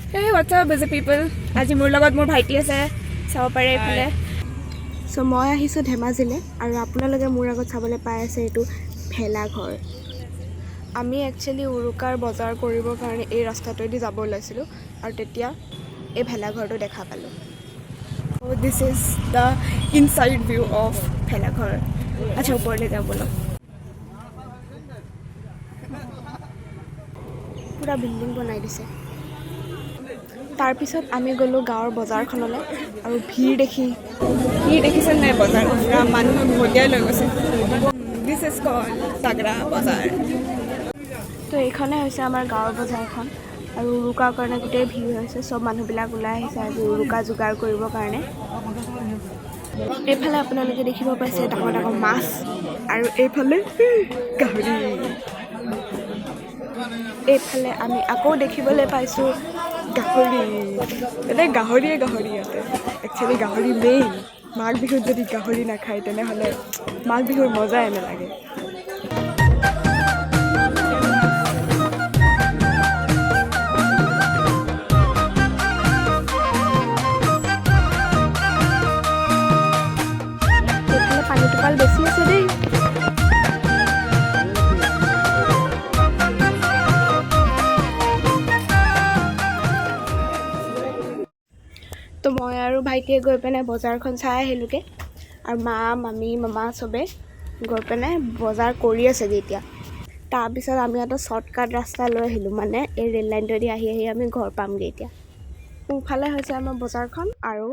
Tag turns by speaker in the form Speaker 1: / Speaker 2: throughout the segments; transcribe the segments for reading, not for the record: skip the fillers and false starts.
Speaker 1: Hey, what's up, busy people? আজি মোৰ লগত মোৰ ভাইটি আছে চাব পাৰে এফালে সো মই আহিছোঁ ধেমাজিলে আৰু আপোনালোকে মোৰ আগত চাবলৈ পাই আছে এইটো ভেলাঘৰ আমি একচুৱেলি উৰুকাৰ বজাৰ কৰিবৰ কাৰণে এই ৰাস্তাটোৱেদি যাব ওলাইছিলোঁ আৰু তেতিয়া এই ভেলাঘৰটো দেখা পালোঁ so this is the inside view of ভেলাঘৰ আচ্ছা ওপৰলৈ যাওঁ ব'লক পুৰা বিল্ডিং বনাই দিছে তাৰ পিছত আমি গ'লো গাঁৱৰ বজাৰখনলৈ আৰু ভিৰ দেখিছে নাই বজাৰ পুৰা মানুহ ভটিয়াই লৈ গৈছে দিছ ইজ কল তাগৰা বজাৰ তো এইখনে হৈছে আমাৰ গাঁৱৰ বজাৰখন আৰু উৰুকাৰ কাৰণে গোটেই ভিৰ হৈছে চব মানুহবিলাক ওলাই আহিছে আজি উৰুকা যোগাৰ কৰিবৰ কাৰণে এইফালে আপোনালোকে দেখিব পাইছে ডাঙৰ ডাঙৰ মাছ আৰু এইফালে গাহৰি এইফালে আমি আকৌ দেখিবলৈ পাইছোঁ গাহৰি এনে গাহৰিয়ে ইয়াতে একচুৱেলি গাহৰি মেইন মাঘ বিহুত যদি গাহৰি নাখায় তেনেহ'লে মাঘ বিহুৰ মজাই নালাগে এইফালে পানী টোপাল বেছি আছে দেই তো মই আৰু ভাইটিয়ে গৈ পিনে বজাৰখন চাই আহিলোঁগৈ আৰু মা মামী মামা চবে গৈ পিনে বজাৰ কৰি আছেগৈ এতিয়া তাৰপিছত আমি এটা শ্বৰ্টকাট ৰাস্তা লৈ আহিলোঁ মানে এই ৰেল লাইনটোৱেদি আহি আমি ঘৰ পামগৈ এতিয়া সোঁফালে হৈছে আমাৰ বজাৰখন আৰু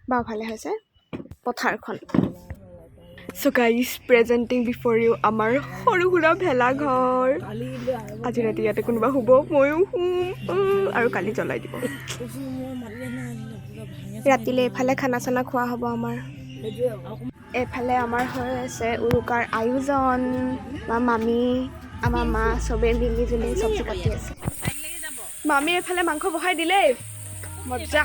Speaker 1: বাওঁফালে হৈছে পথাৰখন চ' গাইজ প্ৰেজেণ্টিং বিফৰ ইউ আমাৰ সৰু সুৰা ভেলাঘৰ আজি ৰাতি ইয়াতে কোনোবা শুব ময়ো শুম আৰু কালি জ্বলাই দিব ৰাতিলৈ এইফালে খানা চানা খোৱা হ'ব আমাৰ এইফালে আমাৰ হৈ আছে উৰুকাৰ আয়োজন মামী আমাৰ মা চবেই মিলি জুলি চব্জি কাটি আছে মামী এইফালে মাংস বহাই দিলেই মজা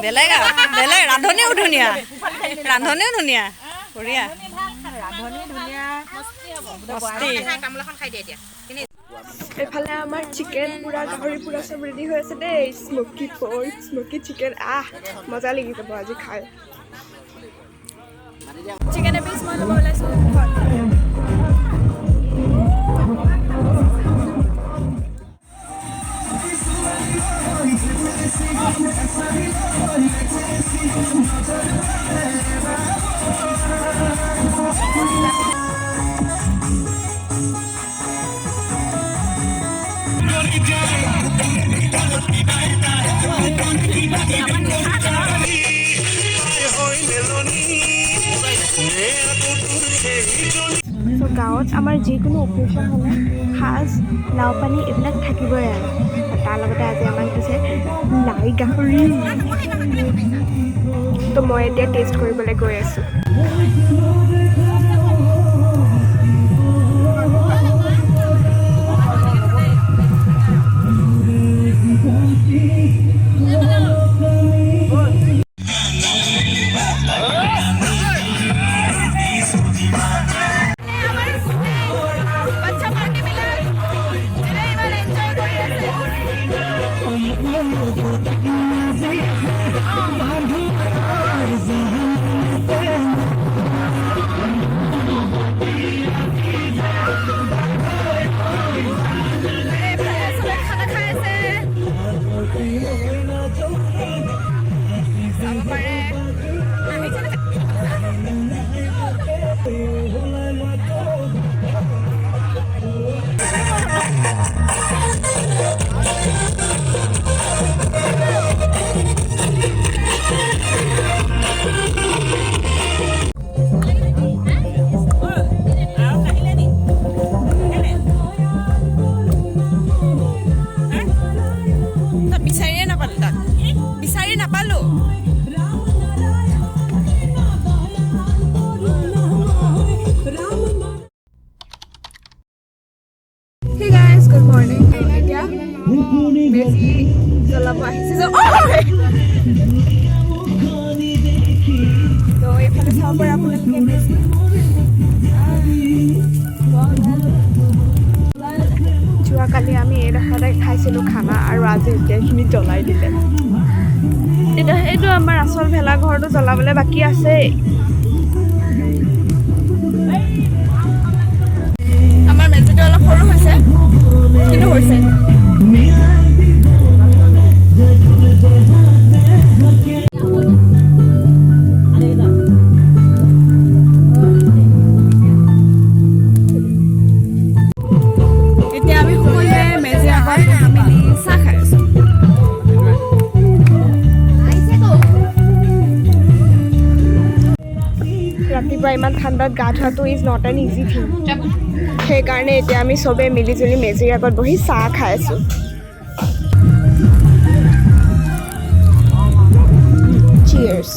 Speaker 2: বেলেগ ৰান্ধনিও ধুনীয়া বঢ়িয়া
Speaker 1: এইফালে আমাৰ চিকেন পুৰা গাহৰি পুৰা চব ৰেডি হৈ আছে দেই স্মকি পৰ্ক স্মকি চিকেন মজা লাগি যাব আজি খাই চিকেন এপিচ মই ল'ব ওলাইছোঁ গাঁৱত আমাৰ যিকোনো অকেশ্যন হ'লে সাজ লাও পানী এইবিলাক থাকিবই আৰু তাৰ লগতে আজি আমাক দিছে লাই গাহৰি তো মই এতিয়া টেষ্ট কৰিবলৈ গৈ আছোঁ
Speaker 2: নাপালো তাক বিচাৰি নাপালো
Speaker 1: Hey guys, good morning. India, Messi, Zalaba, he's a So if I saw for Apple and Messi, যোৱাকালি আমি এই ৰাস্তাতে খাইছিলোঁ খানা আৰু আজি এতিয়াখিনি জ্বলাই দিলে এতিয়া সেইটো আমাৰ আচল ভেলাঘৰটো জ্বলাবলৈ বাকী আছেই আমাৰ মেজিটো অলপ সৰু হৈছে কিন্তু হৈছে ৰাতিপুৱা ইমান ঠাণ্ডাত গা ধোৱাটো is not an easy thing সেইকাৰণে এতিয়া আমি চবেই মিলিজুলি মেজিৰ আগত বহি চাহ খাই আছোঁ চিয়াৰ্ছ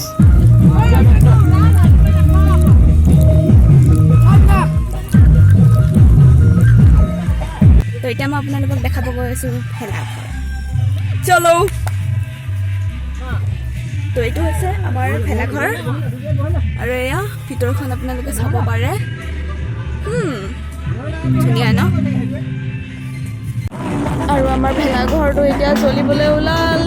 Speaker 1: তো এতিয়া মই আপোনালোকক দেখাব গৈ আছোঁ ভেলাঘৰ চলো তো এইটো হৈছে আমাৰ ভেলাঘৰ আৰু এয়া ভিতৰখন আপোনালোকে চাব পাৰে ধুনীয়া ন আৰু আমাৰ ভেলাঘৰটো এতিয়া জ্বলিবলৈ ওলাল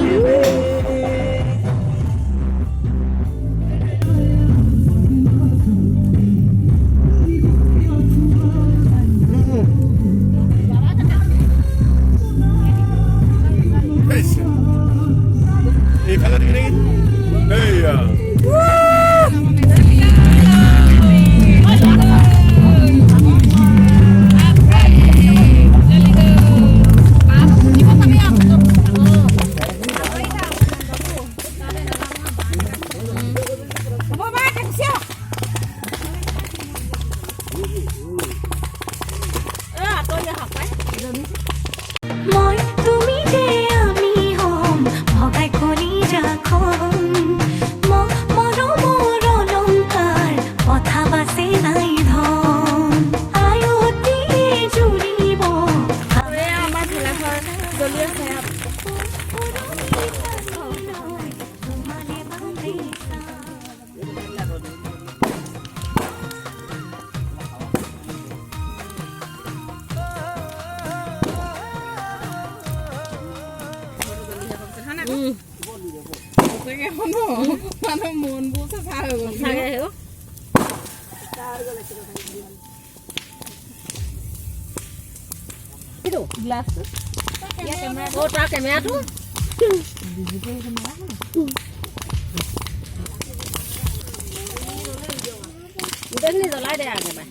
Speaker 1: জ্বলাই দে একেবাৰে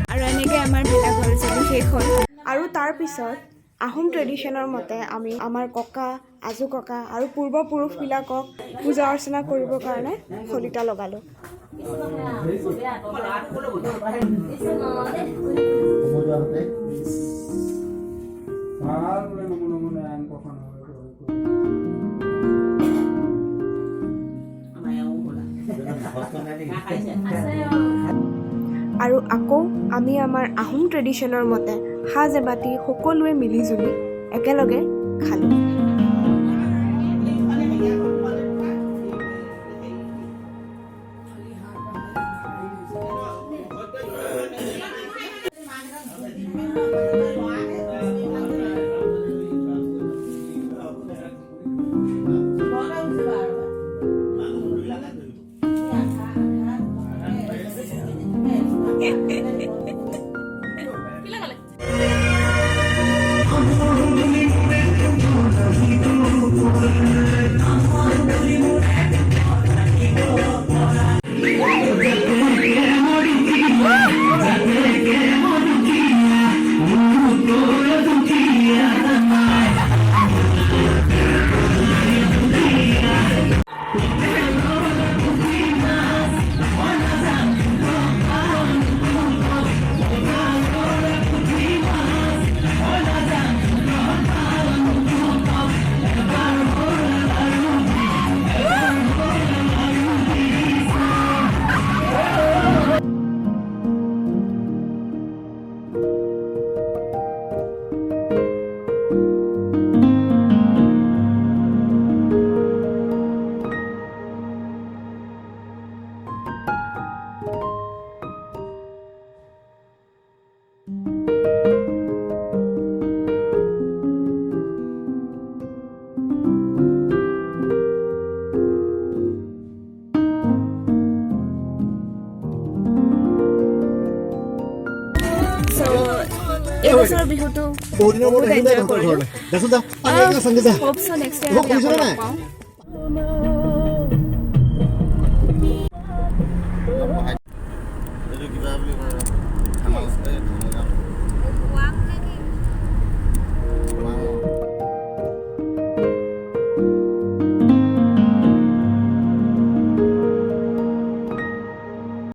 Speaker 1: আৰু এনেকৈ আমাৰ ভেলাঘৰ শেষ হ'ল আৰু তাৰপিছত আহোম ট্ৰেডিশ্যনৰ মতে আমি আমাৰ ককা আজু ককা আৰু পূৰ্বপুৰুষবিলাকক পূজা অৰ্চনা কৰিবৰ কাৰণে শলিতা লগালোঁ আৰু আকৌ আমি আমাৰ আহোম ট্ৰেডিশ্যনৰ মতে সাজ এবাতি সকলোৱে মিলিজুলি একেলগে খালোঁ বছৰৰ বিহুটো
Speaker 3: বহুত দিনৰ মূৰত
Speaker 1: বহুত
Speaker 3: আহিলে
Speaker 1: enjoy
Speaker 3: তহঁতৰ
Speaker 1: কৰিলোঁ।
Speaker 3: ঘৰলৈ দেচোন যা পানী এগিলাচ আনি যা
Speaker 1: hope so next year
Speaker 3: মোক
Speaker 1: আমি
Speaker 3: শুনিছনে
Speaker 1: আকৌ
Speaker 3: নাই?
Speaker 1: লগ পাওঁ।